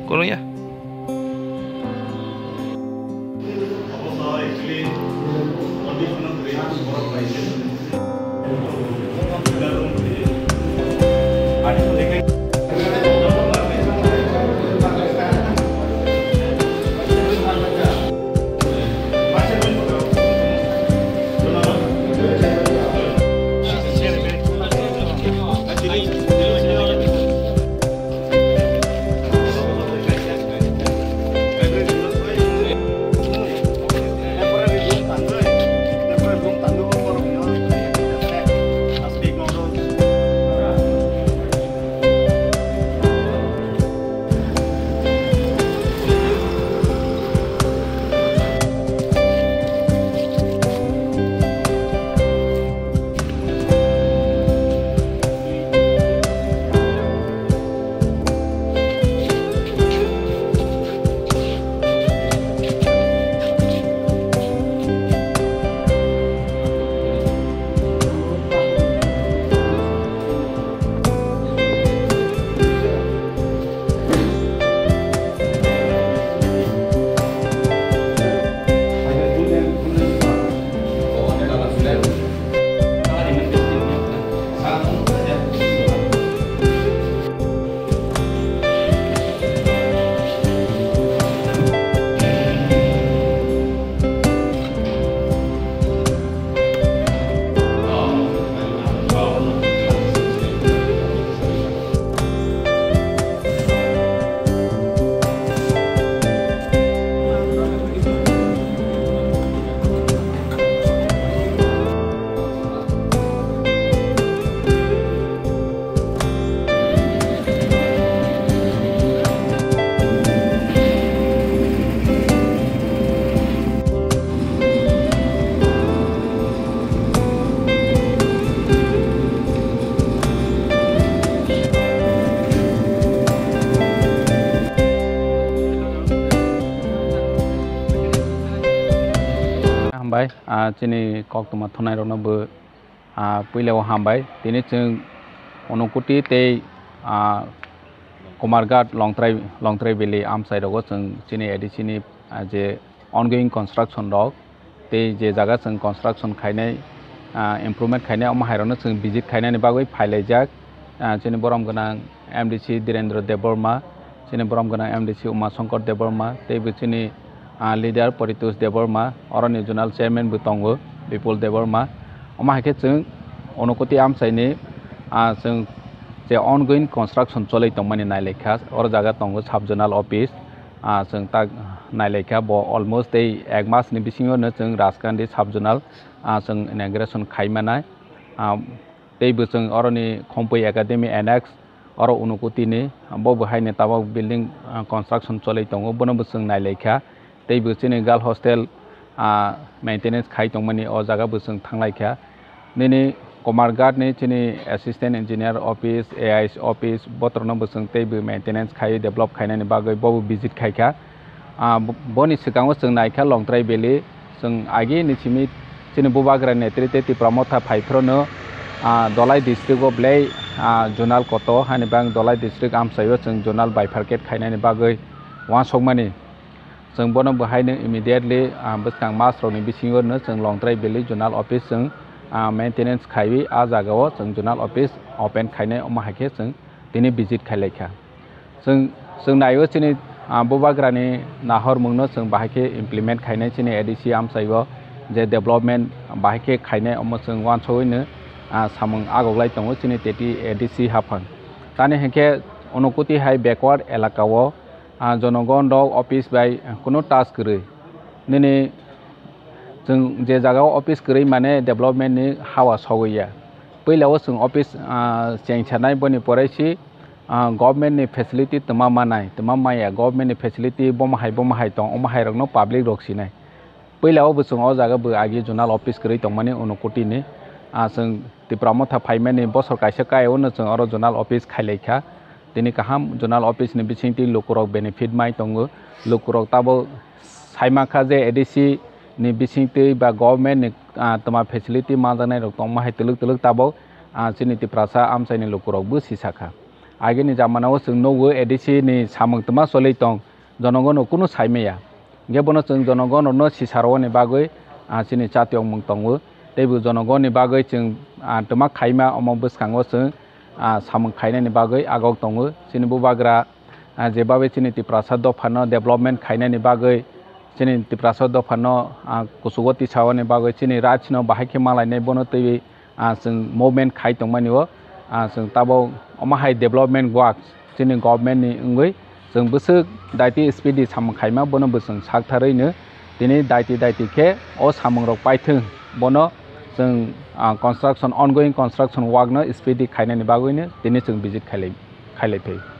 Kurang ya. Hambai, cini kok tu mathunai rona bu, pilihan hambai. Tini ceng onokuti te Komargat long tray valley am side rogo ceng cini edisi je ongoing construction rog. Te je jaga ceng construction kainai improvement kainai om hairona ceng visit kainai ni bagoi file jak. Cini boram gana MDC Direndra Deborma, cini boram gana MDC Uma Shankar Deborma. Te bu cini leader Paritos Deborma, orang regional chairman Butongo, Bipul Deborma. Oma hake ceng onokuti am side ni ceng je ongoing construction cholai tongmani nailekha or jaga tongo subjonal office ceng tak nailekha bo almost ei ek mas ni bisingo no ceng Raskandi subjonal ceng inauguration khaimana tei bu ceng oroni Khompoi Academy Annex or onokuti ni bo bo haine tabo building construction cholai tongo bono bu ceng nailekha tei bu chini girl hostel maintenance khai tongmani o jaga bu ceng thanglaikha nini Komargat ni chini assistant engineer office AIS office botorno busung tei bu maintenance khai develop khaina ni bagoi bo visit khaika boni sikango chung naikha long tray valley chung agi ni chimi chini bubagra netrite ti pramotha phaifrono Dolai district of Blay zonal koto hani bang Dolai district amsayo chung zonal bifurcate khaina ni bagoi wa sogmani chung bono bu haine immediately buskang mas roni bisingo no chung long tray valley zonal office chung maintenance khai ajagao chung zonal office open khaine oma hake chung tini visit khailekha chung nayo chini bubagrani nahor mungno chung bahake implement khaine chini ADC amsaigo je development bahake khaine oma chung wan choine samung agoglai tongo chini teti ADC hafang tani hake onokuti hai backward elakao jonogon dog office by kono task gre nini जों जे जागाव ऑफिस गरै माने डेवलपमेंट नि हावा सगैया पहिलाव जों ऑफिस चेंचानाय बनि परायसि गवर्नमेंट नि फेसिलिटी तमा माया गवर्नमेंट नि फेसिलिटी बमहाय दं अमहाय रगनो पब्लिक रक्सिनाय पहिलाव जों अ जागा बो आगि जोनाल ऑफिस गरै दं माने उनकोटी नि जों तिप्रामथा फाइमेन नि बसर कायसा कायो न जों अर जोनाल ऑफिस खाइलायखा दिनि काहाम जोनाल ऑफिस नि बिसिंति लोकरक बेनिफिट माय दंगो लोकरक ताबो साइमाखा जे ADC ni bisingti ba government ni tama facility ma janai rok tong ma hai tuluk tabo chini ti prasa amsai ni lokurok bu sisakha आगे जामानाव जों नौगो एडिसि नि सामंग तमा सोलै दं जनगण कुनु साइमेया गे बनो जों जनगण न सिसारवनि बागै चिनि चातियं मुं दंबो तेबो जनगणनि बागै जों तमा खाइमा अमं बसखांगो जों सामंग खाइनायनि बागै आगक दंबो चिनि बुबाग्रा जेबाबे चिनि तिप्रासाद दफानो डेभलपमेन्ट खाइनायनि बागै चिनि तिप्रासाद दफानो कुसुगति सावनि बागै चिनि राचिनो बाहायखे मालायनाय बनो तै जों मुभमेन्ट खाइ दंमानिओ जों ताबो अमाहाय डेभलपमेन्ट वर्क चिनि गभर्नमेन्टनि उंगै जों बोसो दाइति स्पिडि सामंग खाइमा बनो बोसों सागथारैनो दिनै दाइति के अ सामंग रक पाइथों बनो जों कन्स्ट्राक्शन ऑनगोइंग कन्स्ट्राक्शन वर्क न स्पिडि खाइनायनि बागैनो दिनै जों विजिट खाइलायफै